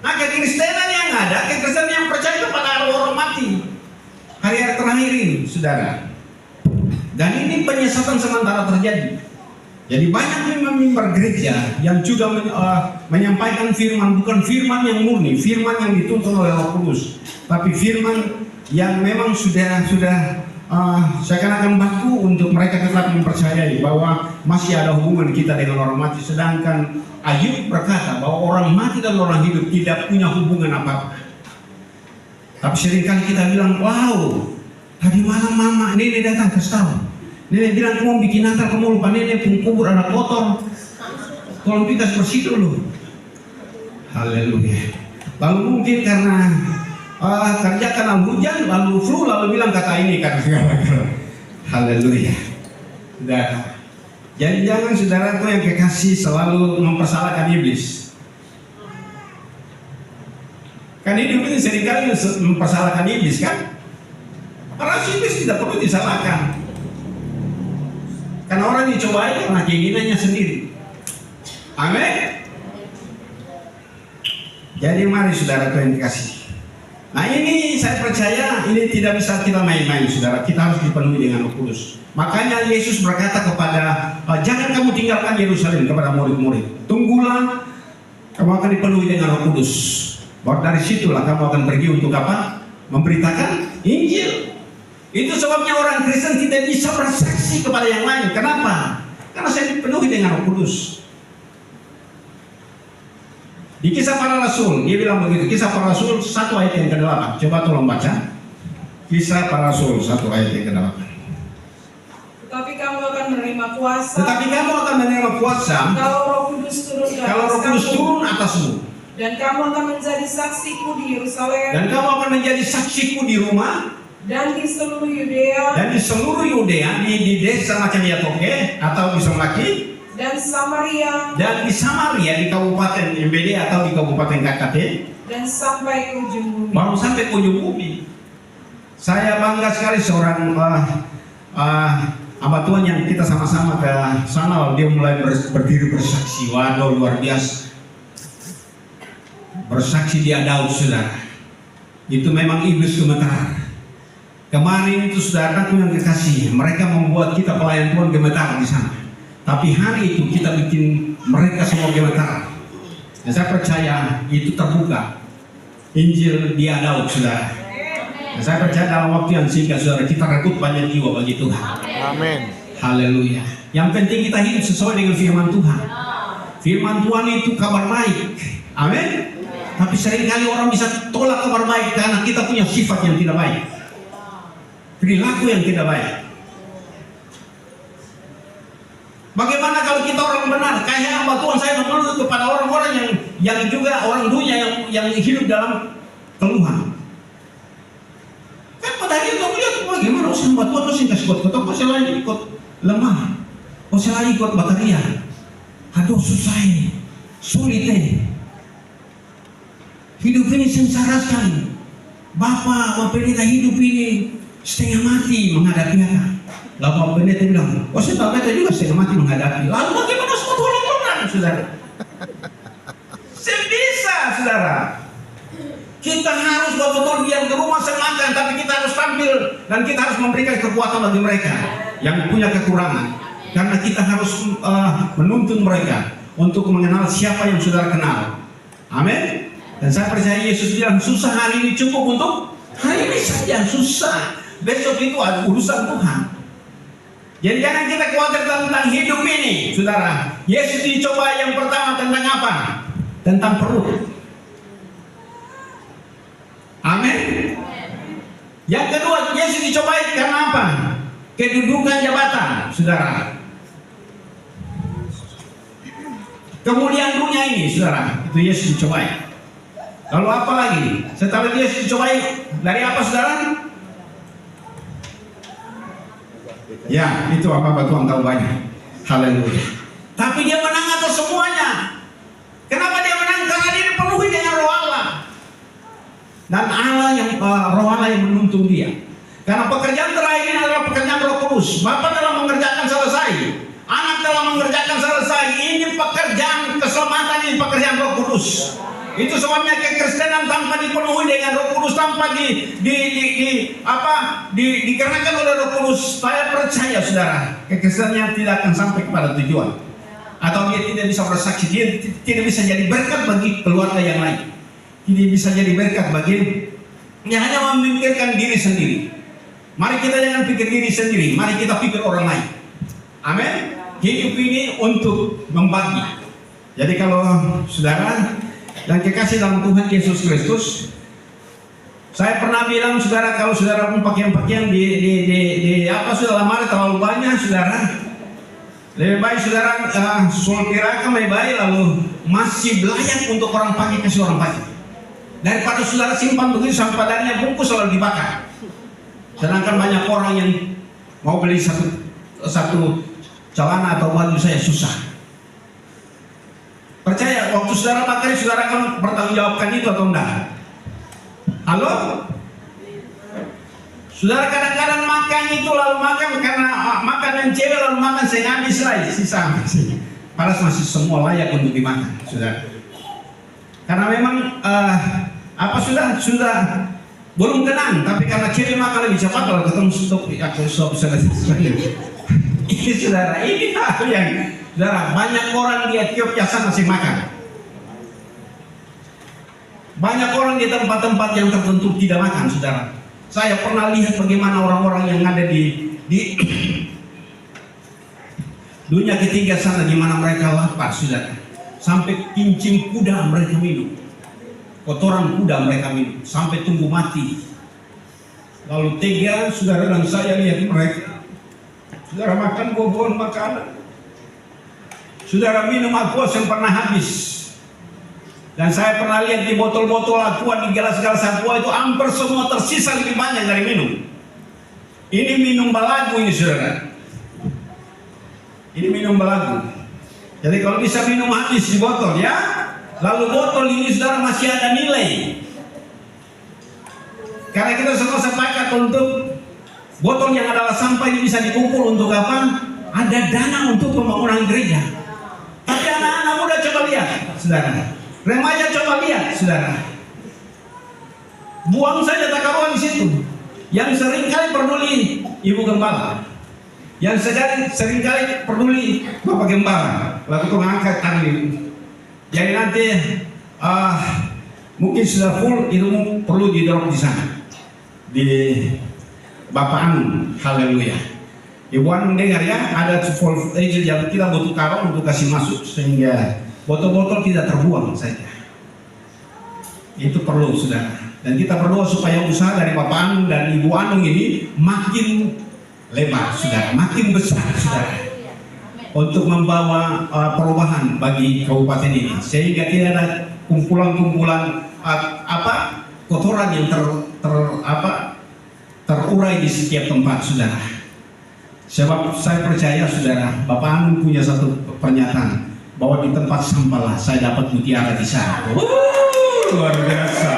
Nah, kekristenan yang ada, kekristenan yang percaya kepada arwah orang mati. Hari-hari terakhir ini, saudara. Dan ini penyesatan sementara terjadi. Jadi banyak mimbar gereja yang juga menyampaikan firman, bukan firman yang murni, firman yang dituntun oleh Roh Kudus, tapi firman yang memang sudah seakan-akan baku untuk mereka tetap mempercayai bahwa masih ada hubungan kita dengan orang mati. Sedangkan Ayub berkata bahwa orang mati dan orang hidup tidak punya hubungan apa-apa. Tapi seringkali kita bilang, "Wow, tadi malam mama nenek datang ke tahu. Nenek bilang kamu bikin natal, kamu lupa nenek pun kubur ada kotor. Tolong kita bersih dulu." Haleluya. Lalu mungkin karena kerja karena hujan, lalu flu, lalu bilang kata ini karena segala. Haleluya. Jadi jangan saudaraku yang kekasih selalu mempersalahkan iblis. Kan hidup ini seringkali mempersalahkan iblis kan? Para iblis tidak perlu disalahkan. Karena orang dicobai karena keinginannya sendiri. Amin. Jadi mari saudara yang dikasih. Nah ini saya percaya ini tidak bisa kita main-main, saudara. Kita harus dipenuhi dengan Roh Kudus. Makanya Yesus berkata kepada, "Jangan kamu tinggalkan Yerusalem," kepada murid-murid. "Tunggulah, kamu akan dipenuhi dengan Roh Kudus. Baru dari situlah kamu akan pergi untuk apa? Memberitakan Injil." Itu sebabnya orang Kristen tidak bisa bersaksi kepada yang lain. Kenapa? Karena saya dipenuhi dengan Roh Kudus. Di Kisah Para Rasul, dia bilang begitu. Kisah Para Rasul 1 ayat yang ke-8. Coba tolong baca. Kisah Para Rasul 1 ayat yang ke-8. "Tetapi kamu akan menerima kuasa. Tetapi kamu akan menerima kuasa Kalau Roh Kudus turun ke kalau atas Roh Kudus kamu. turun atasmu. Dan kamu akan menjadi saksiku di Yerusalem. Dan kamu akan menjadi saksiku di rumah. Dan di seluruh Yudea. Dan di seluruh Yudea, di desa macam Yatoke atau di Somaki. Dan Samaria. Dan di Samaria, di Kabupaten MBD atau di Kabupaten KKT. Dan sampai ke ujung bumi. Baru sampai ke ujung bumi. Saya bangga sekali seorang hamba Tuhan yang kita sama-sama ke sana. Dia mulai berdiri bersaksi. Waduh, luar biasa. Bersaksi dia Daud, saudara. Itu memang iblis gemetar. Kemarin itu saudaraku yang kekasih, mereka membuat kita pelayan Tuhan gemetar di sana. Tapi hari itu kita bikin mereka semua gemetar. Dan saya percaya itu terbuka. Injil dia Daud, saudara. Dan saya percaya dalam waktu yang singkat, saudara, kita rekrut banyak jiwa bagi Tuhan. Amin. Haleluya. Yang penting kita hidup sesuai dengan firman Tuhan. Firman Tuhan itu kabar baik. Amin. Tapi seringkali orang bisa tolak kabar baik karena kita punya sifat yang tidak baik, perilaku yang tidak baik. Bagaimana kalau kita orang benar? Kayak hamba Tuhan saya mengeluh kepada orang-orang yang juga orang dunia yang hidup dalam keluhan. Kan pada akhirnya kamu lihat bagaimana usaha hamba Tuhan masih kasih kuat ketok, masih lagi ikut lemah, masih lagi ikut bataria. Aduh susah ini, sulit ini. Hidup ini sengsara sekali. Bapak pendeta hidup ini setengah mati menghadapi apa? Lalu Bapak pendeta bilang, oh saya pendeta juga setengah mati menghadapi. Lalu bagaimana semua tolong-tolongan, saudara? Sebisa, saudara. Kita harus betul-betul diam ke rumah semakan, tapi kita harus tampil dan kita harus memberikan kekuatan bagi mereka yang punya kekurangan. Karena kita harus menuntun mereka untuk mengenal siapa yang saudara kenal. Amin. Dan saya percaya Yesus bilang susah hari ini cukup untuk hari ini saja, susah. Besok itu ada urusan Tuhan. Jadi jangan kita khawatir tentang hidup ini, saudara. Yesus dicoba yang pertama tentang apa? Tentang perut. Amin. Yang kedua, Yesus dicobai karena apa? Kedudukan jabatan, saudara. Kemuliaan dunia ini, saudara, itu Yesus dicobai. Lalu apa lagi? Setelah Yesus dicobai dari apa, saudara? Ya, itu apa Tuhan tahu banyak. Haleluya. Tapi dia menang atas semuanya. Kenapa dia menang? Karena dia dipenuhi dengan Roh Allah. Dan Allah yang Roh Allah yang menuntun dia. Karena pekerjaan terakhir ini adalah pekerjaan Roh Kudus. Bapa telah mengerjakan selesai. Anak telah mengerjakan selesai. Ini pekerjaan keselamatan, ini pekerjaan Roh Kudus. Itu sebabnya kekristenan tanpa dipenuhi dengan Roh Kudus, tanpa dikarenakan oleh Roh Kudus, saya percaya saudara, kekristenan tidak akan sampai kepada tujuan. Atau dia tidak bisa bersaksi, dia tidak bisa jadi berkat bagi keluarga yang lain. Tidak bisa jadi berkat bagi yang hanya memikirkan diri sendiri. Mari kita jangan pikir diri sendiri, mari kita pikir orang lain. Amin. Hidup ini untuk membagi. Jadi kalau saudara dan kekasih dalam Tuhan Yesus Kristus, saya pernah bilang saudara, kalau saudara pun pakaian di apa sudah lemari terlalu banyak, saudara, lebih baik saudara sultirakan lebih baik, lalu masih layak untuk orang pakai, kasih orang pakai, daripada saudara simpan begitu sampai padanya bungkus selalu dibakar. Sedangkan banyak orang yang mau beli satu celana atau baju saya susah. Percaya, waktu saudara makan, saudara akan bertanggungjawabkan itu atau enggak? Halo? Saudara kadang-kadang makan itu lalu makan karena makan yang cewek lalu makan saya habis lagi sisa masih. Padahal masih semua layak untuk dimakan, saudara. Karena memang sudah belum kenang, tapi karena cewek makan lebih cepat kalau ketemu stop selesai. Ini saudara, ini hal yang saudara, banyak orang di Ethiopia sana masih makan. Banyak orang di tempat-tempat yang tertentu tidak makan, saudara. Saya pernah lihat bagaimana orang-orang yang ada di dunia ketiga sana, gimana mereka lapar, saudara. Sampai kincing kuda mereka minum, kotoran kuda mereka minum, sampai tunggu mati. Lalu tega, saudara, dan saya lihat mereka Saudara makan buah-buahan makanan. Saudara minum aqua yang pernah habis. Dan saya pernah lihat di botol-botol aqua, di gelas-gelas aqua itu hampir semua tersisa lebih banyak dari minum. Ini minum balagu ini saudara. Ini minum balagu. Jadi kalau bisa minum habis di botol ya, lalu botol ini saudara masih ada nilai. Karena kita semua sepakat untuk botol yang adalah sampah ini bisa dikumpul untuk apa? Ada dana untuk pembangunan gereja. Tapi anak-anak muda coba lihat, saudara. Remaja coba lihat, saudara. Buang saja takaruan di situ. Yang seringkali peduli ibu gembala, yang seringkali peduli bapak gembala, lalu mengangkat tangan. Jadi nanti mungkin sudah full itu perlu didorong di sana di Bapak Anu, haleluya. Ibu Anu dengar ya, ada full yang kita butuh karung untuk kasih masuk sehingga botol-botol tidak terbuang saja. Itu perlu saudara. Dan kita berdoa supaya usaha dari Bapak Anu dan Ibu Anu ini makin lebar saudara, makin besar saudara, untuk membawa perubahan bagi kabupaten ini, sehingga tidak ada kumpulan-kumpulan kotoran yang terurai di setiap tempat saudara. Sebab saya percaya saudara, Bapak Anu punya satu pernyataan bahwa di tempat sampah saya dapat mutiara di sana. Luar biasa.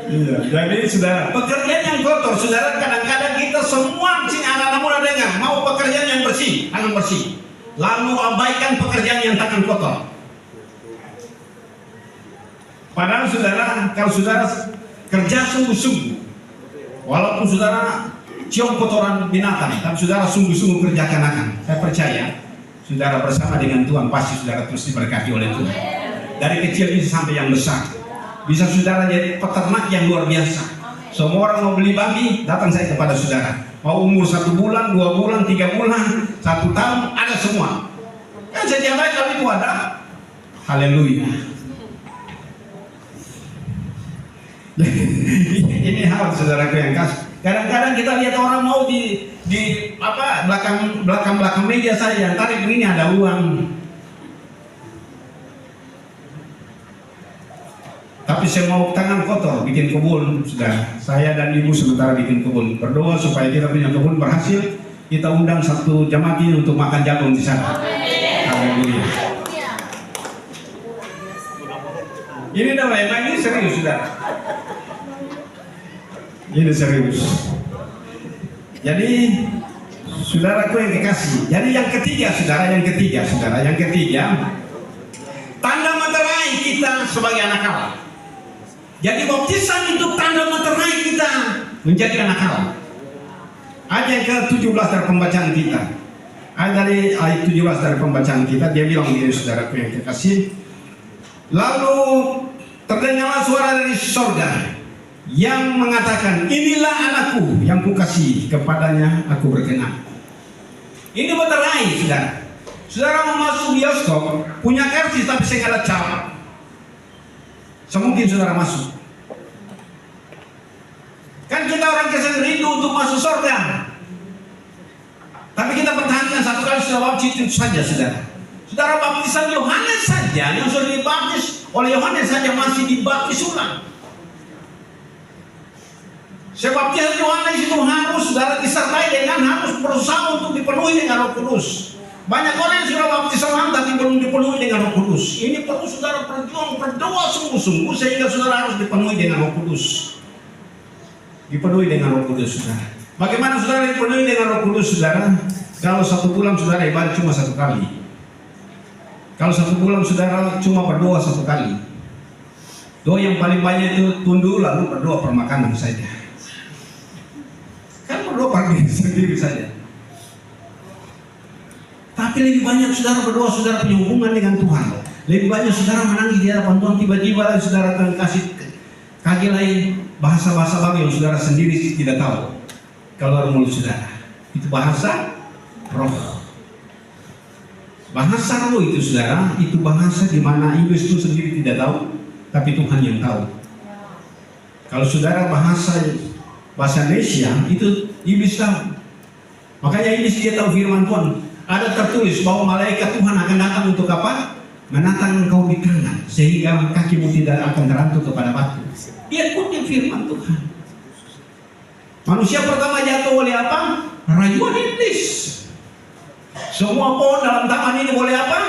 Iya, jadi saudara, pekerjaan yang kotor, saudara, kadang-kadang kita semua anak-anak muda dengar, mau pekerjaan yang bersih, tangan bersih, lalu abaikan pekerjaan yang tangan kotor. Padahal saudara, kalau saudara kerja sungguh-sungguh, walaupun saudara cium kotoran binatang, tapi saudara sungguh-sungguh kerjakan akan, saya percaya, saudara bersama dengan Tuhan pasti saudara terus diberkati oleh Tuhan. Dari kecil bisa sampai yang besar. Bisa saudara jadi peternak yang luar biasa. Semua orang mau beli babi, datang saya kepada saudara. Mau umur 1 bulan, 2 bulan, 3 bulan, 1 tahun, ada semua. Kan setiap hari kalau itu ada. Haleluya. Ini hal saudaraku yang kasih. Kadang-kadang kita lihat orang mau di belakang meja saya, tarik begini ada uang. Tapi saya mau tangan kotor bikin kebun, sudah. Saya dan ibu sementara bikin kebun. Berdoa supaya kita punya kebun berhasil. Kita undang satu jemaat ini untuk makan jagung di sana. Haleluya. Ini dah ini serius sudah. Ini serius. Jadi saudaraku yang dikasih. Jadi yang ketiga, yang ketiga, tanda materai kita sebagai anak Allah. Jadi baptisan itu tanda materai kita menjadi anak Allah. Ayat yang ke-17 dari pembacaan kita. Ayat 17 dari pembacaan kita, dia bilang begini saudaraku yang kekasih. Lalu terdengarlah suara dari surga yang mengatakan, inilah anakku yang kukasihi, kepadanya aku berkenan. Ini materai saudara. Saudara mau masuk bioskop, punya karcis tapi saya nggak ada cap. Semungkin saudara masuk. Kan kita orang Kristen rindu untuk masuk surga. Tapi kita pertahankan satu kali sudah baptis itu saja saudara. Saudara baptisan Yohanes saja yang sudah dibaptis oleh Yohanes saja masih dibaptis ulang. Sebab Yohanes itu harus saudara disertai dengan harus berusaha untuk dipenuhi dengan Roh Kudus. Banyak orang yang sudah baptis ulang tapi belum dipenuhi dengan Roh Kudus. Ini perlu saudara berdoa sungguh-sungguh sehingga saudara harus dipenuhi dengan Roh Kudus. Dipenuhi dengan Roh Kudus saudara. Bagaimana saudara dipenuhi dengan Roh Kudus saudara? Kalau 1 bulan saudara ibadah cuma 1 kali. Kalau 1 bulan saudara cuma berdoa 1 kali. Doa yang paling banyak itu tunduk lalu berdoa permakanan saja. Kan berdoa pergi sendiri saja. Tapi lebih banyak saudara berdoa, saudara punya hubungan dengan Tuhan. Lebih banyak saudara menangis di hadapan Tuhan. Tiba-tiba saudara akan kasih kaji lain bahasa-bahasa baru yang saudara sendiri tidak tahu. Kalau mulut saudara itu bahasa roh. Bahasa roh itu saudara, itu bahasa di mana Inggris itu sendiri tidak tahu, tapi Tuhan yang tahu. Kalau saudara bahasa Indonesia itu iblis tahu. Makanya iblis dia tahu firman Tuhan. Ada tertulis bahwa malaikat Tuhan akan datang untuk apa? Menatang engkau di kanan sehingga kakimu tidak akan terantuk kepada batu. Dia kutip firman Tuhan. Manusia pertama jatuh oleh apa? Rayuan iblis. Semua pohon dalam taman ini boleh apa?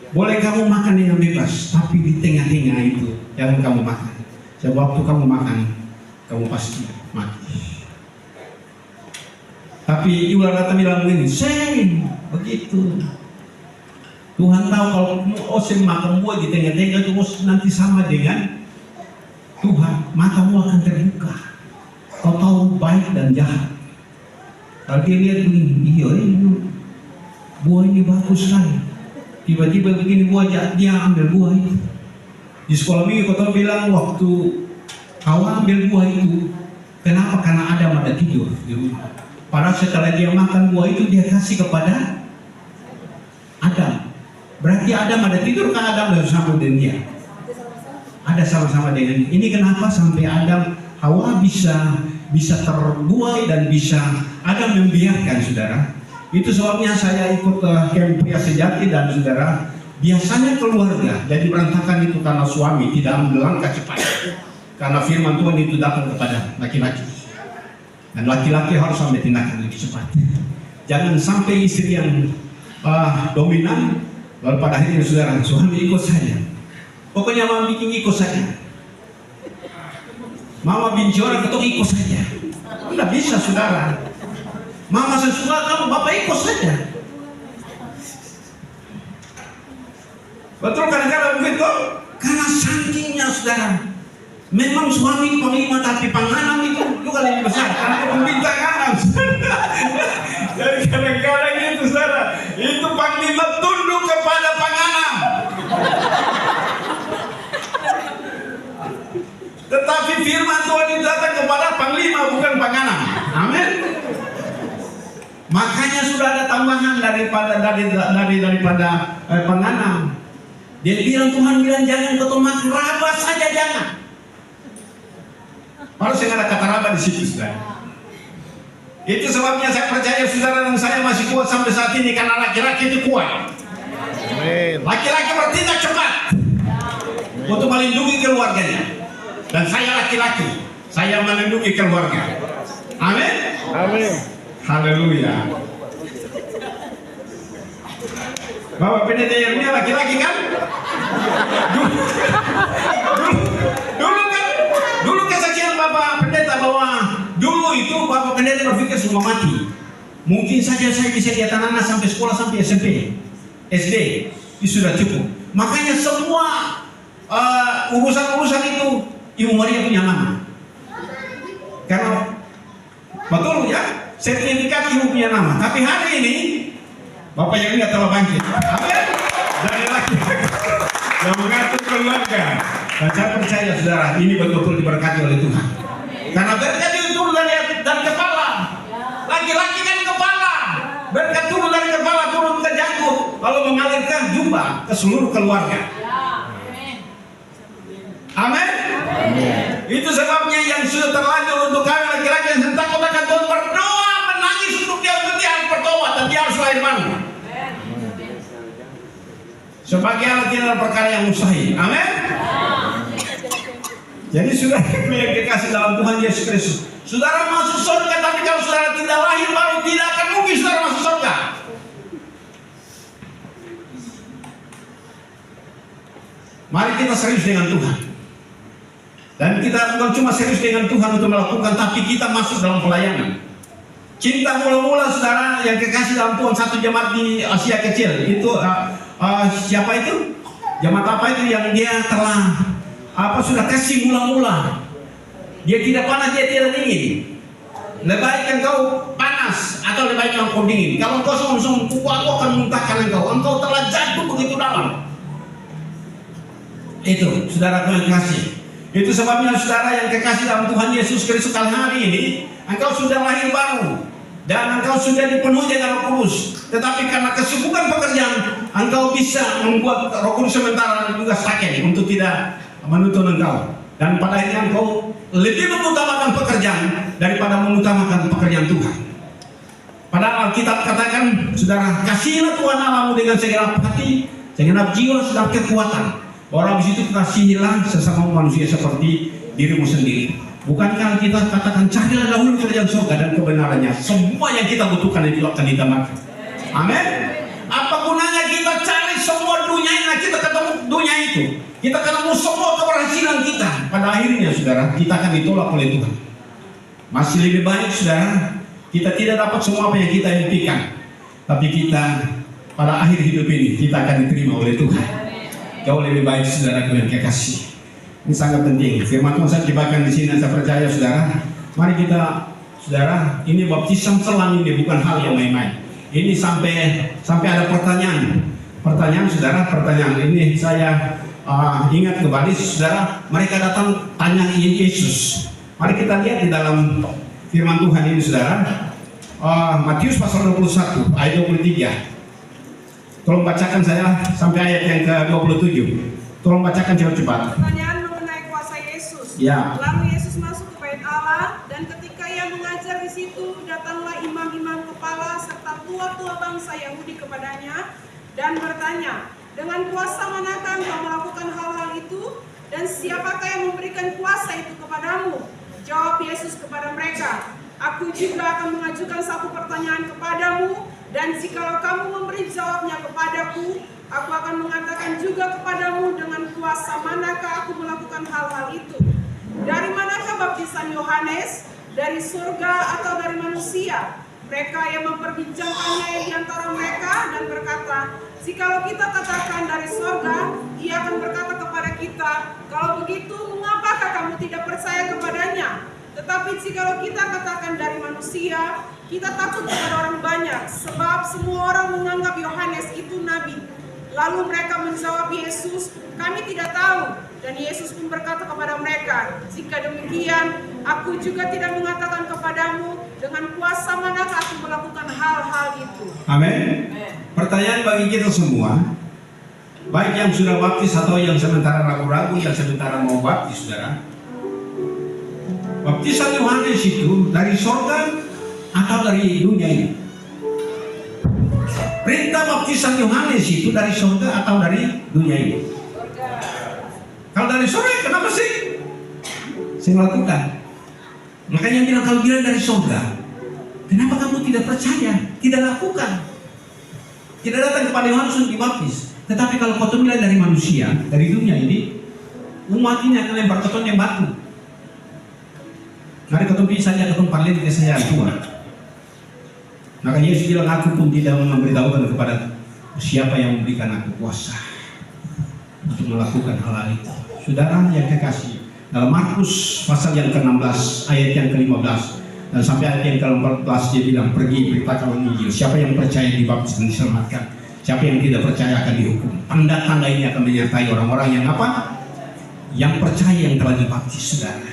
Boleh kamu makan dengan bebas, tapi di tengah-tengah itu jangan kamu makan. Sebab waktu kamu makan, kamu pasti mati. Tapi ular kata bilang begini, "Seng," begitu. Tuhan tahu kalau Osem makan buah di tengah-tengah itu nanti sama dengan Tuhan, matamu akan terbuka. Kau tahu baik dan jahat. Kalau dia lihat begini, iya ini buah ini bagus sekali. Tiba-tiba begini buah jahat, dia ambil buah itu. Di sekolah minggu kau tahu bilang waktu Hawa ambil buah itu, kenapa? Karena Adam ada tidur di rumah. Padahal setelah dia makan buah itu dia kasih kepada Adam. Berarti Adam ada tidur kan? Adam bersama dengan dia. Ada sama-sama dengan dia. Ini kenapa sampai Adam Hawa bisa terbuai dan bisa Adam membiarkan, saudara. Itu sebabnya saya ikut camp pria sejati dan saudara. Biasanya keluarga jadi berantakan itu karena suami tidak ambil langkah cepat. Karena firman Tuhan itu datang kepada laki-laki. Dan laki-laki harus ambil tindakan lebih cepat. Jangan sampai istri yang dominan, lalu pada akhirnya saudara, suami ikut saja. Pokoknya mama bikin ikut saja. Mama benci orang ketuk ikut saja. Tidak bisa, saudara. Mama sesuka kamu, bapak ikut saja. Betul kadang-kadang begitu? Karena sakingnya, saudara. Memang suami panglima tapi panganam itu juga lebih besar karena pemimpin kanan. Jadi kadang-kadang itu, saudara, itu panglima tunduk kepada panganam. Tetapi firman Tuhan itu datang kepada panglima bukan panganam. Amin. Makanya sudah ada tambahan daripada panganam. Dia bilang, Tuhan bilang jangan kau makan raba saja, jangan. Harus yang ada kata raba di situ, saudara. Itu sebabnya saya percaya saudara dan saya masih kuat sampai saat ini karena laki-laki itu kuat. Laki-laki bertindak cepat untuk melindungi keluarganya. Dan saya laki-laki, saya melindungi keluarga. Amin. Amin. Haleluya. Bapak pendeta Yeremia laki-laki kan? Dulu kesaksian Bapak pendeta bahwa dulu itu Bapak pendeta berpikir semua mati. Mungkin saja saya bisa lihat anak-anak sampai sekolah sampai SMP, SD, itu sudah cukup. Makanya semua urusan-urusan itu Ibu Maria punya nama. Karena betul ya, sertifikat Ibu punya nama. Tapi hari ini Bapak yang nggak telah bangkit. Amin. Dari laki-laki yang mengatur keluarga. Dan saya percaya saudara, ini betul-betul diberkati oleh Tuhan. Karena berkat itu turun dari kepala. Laki-laki kan kepala. Berkat turun dari kepala turun ke janggut, lalu mengalirkan jubah ke seluruh keluarga. Amin. Itu sebabnya yang sudah terlanjur untuk kami laki-laki yang takut akan Tuhan berdoa menangis untuk dia harus bertobat dan dia harus lahir baru. Sebagai alat tidak perkara yang mustahil. Amin. Jadi sudah yang dikasih dalam Tuhan Yesus Kristus, saudara masuk surga, tapi kalau saudara tidak lahir baru tidak akan mungkin saudara masuk surga. Mari kita serius dengan Tuhan. Dan kita bukan cuma serius dengan Tuhan untuk melakukan, tapi kita masuk dalam pelayanan. Cinta mula-mula saudara yang kekasih dalam Tuhan, satu jemaat di Asia Kecil itu siapa itu? Jemaat apa itu yang dia telah sudah kasih mula-mula. Dia tidak panas, dia tidak dingin. Lebih baik engkau panas atau lebih baik engkau dingin. Kalau engkau sungsung, aku akan muntahkan engkau telah jatuh begitu dalam. Itu saudara yang kasih. Itu sebabnya saudara yang kekasih dalam Tuhan Yesus Kristus hari ini, engkau sudah lahir baru. dan engkau sudah dipenuhi dengan Roh Kudus, tetapi karena kesibukan pekerjaan engkau bisa membuat Roh Kudus sementara juga sakit untuk tidak menuntun engkau, dan pada akhirnya engkau lebih mengutamakan pekerjaan daripada mengutamakan pekerjaan Tuhan. Padahal Alkitab katakan, saudara, kasihilah Tuhan Allahmu dengan segenap hati, segenap jiwa, segenap kekuatan. Orang di situ kasihilah sesama manusia seperti dirimu sendiri. Bukankah kita katakan carilah dahulu kerajaan surga dan kebenarannya, semua yang kita butuhkan itu akan ditambahkan. Amin. Apa gunanya kita cari semua dunia ini, kita ketemu dunia itu, kita ketemu semua keberhasilan kita, pada akhirnya saudara kita akan ditolak oleh Tuhan. Masih lebih baik saudara kita tidak dapat semua apa yang kita impikan, tapi kita pada akhir hidup ini kita akan diterima oleh Tuhan. Jauh lebih baik saudara yang kekasih. Ini sangat penting. Firman Tuhan saya dibacakan di sini, saya percaya saudara. Mari kita saudara, ini baptisan selam ini bukan hal yang main-main. Ini sampai ada pertanyaan saudara, pertanyaan ini saya ingat kembali saudara, mereka datang tanya Yesus. Mari kita lihat di dalam firman Tuhan ini saudara, Matius pasal 21 ayat 23. Tolong bacakan saya sampai ayat yang ke-27. Tolong bacakan cepat-cepat. Pertanyaan mengenai kuasa Yesus. Ya. Lalu Yesus masuk ke bait Allah, dan ketika ia mengajar di situ, datanglah imam-imam kepala serta tua-tua bangsa Yahudi kepadanya dan bertanya, dengan kuasa manakah engkau melakukan hal-hal itu, dan siapakah yang memberikan kuasa itu kepadamu? Jawab Yesus kepada mereka, aku juga akan mengajukan satu pertanyaan kepadamu, dan jikalau kamu memberi jawabnya kepadaku, aku akan mengatakan juga kepadamu dengan kuasa manakah aku melakukan hal-hal itu. Dari manakah baptisan Yohanes? Dari surga atau dari manusia? Mereka yang memperbincangkannya di antara mereka dan berkata, jikalau kita katakan dari surga, ia akan berkata kepada kita, kalau begitu mengapakah kamu tidak percaya kepadanya? Tetapi jikalau kita katakan dari manusia, kita takut kepada orang banyak, sebab semua orang menganggap Yohanes itu nabi. Lalu mereka menjawab Yesus, kami tidak tahu. Dan Yesus pun berkata kepada mereka, jika demikian, aku juga tidak mengatakan kepadamu dengan kuasa manakah aku melakukan hal-hal itu. Amin. Pertanyaan bagi kita semua, baik yang sudah baptis atau yang sementara ragu-ragu, yang sementara mau baptis saudara. Baptisan Yohanes itu dari surga atau dari dunia ini? Perintah baptisan Yohanes itu dari surga atau dari dunia ini? Kalau dari surga, kenapa sih saya lakukan? Makanya bilang, kalau bilang dari surga, kenapa kamu tidak percaya, tidak lakukan? Tidak datang kepada Yohanes untuk dibaptis. Tetapi kalau kau bilang dari manusia, dari dunia ini, umat ini akan lempar keton yang batu. Mari kau bisa saja keton parlin ke saya Tuhan. Maka Yesus bilang, aku pun tidak memberitahukan kepada siapa yang memberikan aku kuasa untuk melakukan hal itu. Saudara yang kekasih, dalam Markus pasal yang ke-16 ayat yang ke-15 dan sampai ayat yang ke-14 dia bilang, pergi beritakan Injil, siapa yang percaya dibaptis dan diselamatkan, siapa yang tidak percaya akan dihukum. Tanda-tanda ini akan menyertai orang-orang yang apa? Yang percaya yang telah dibaptis saudara.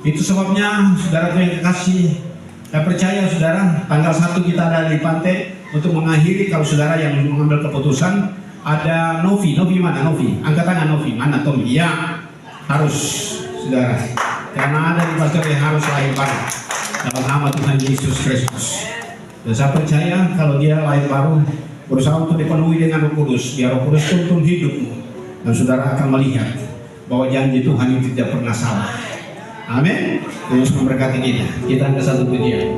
Itu sebabnya saudara yang kekasih, saya percaya saudara, tanggal 1 kita ada di pantai untuk mengakhiri. Kalau saudara yang mengambil keputusan, ada Novi mana Novi? Angkat tangan Novi, mana Tommy? Ya, harus saudara, karena ada di pastor yang harus lahir baru dalam nama Tuhan Yesus Kristus. Dan saya percaya kalau dia lahir baru, berusaha untuk dipenuhi dengan Roh Kudus, biar Roh Kudus tuntun hidupmu, dan saudara akan melihat bahwa janji Tuhan itu tidak pernah salah. Amin. Yesus memberkati kita. Kita angkat satu pujian.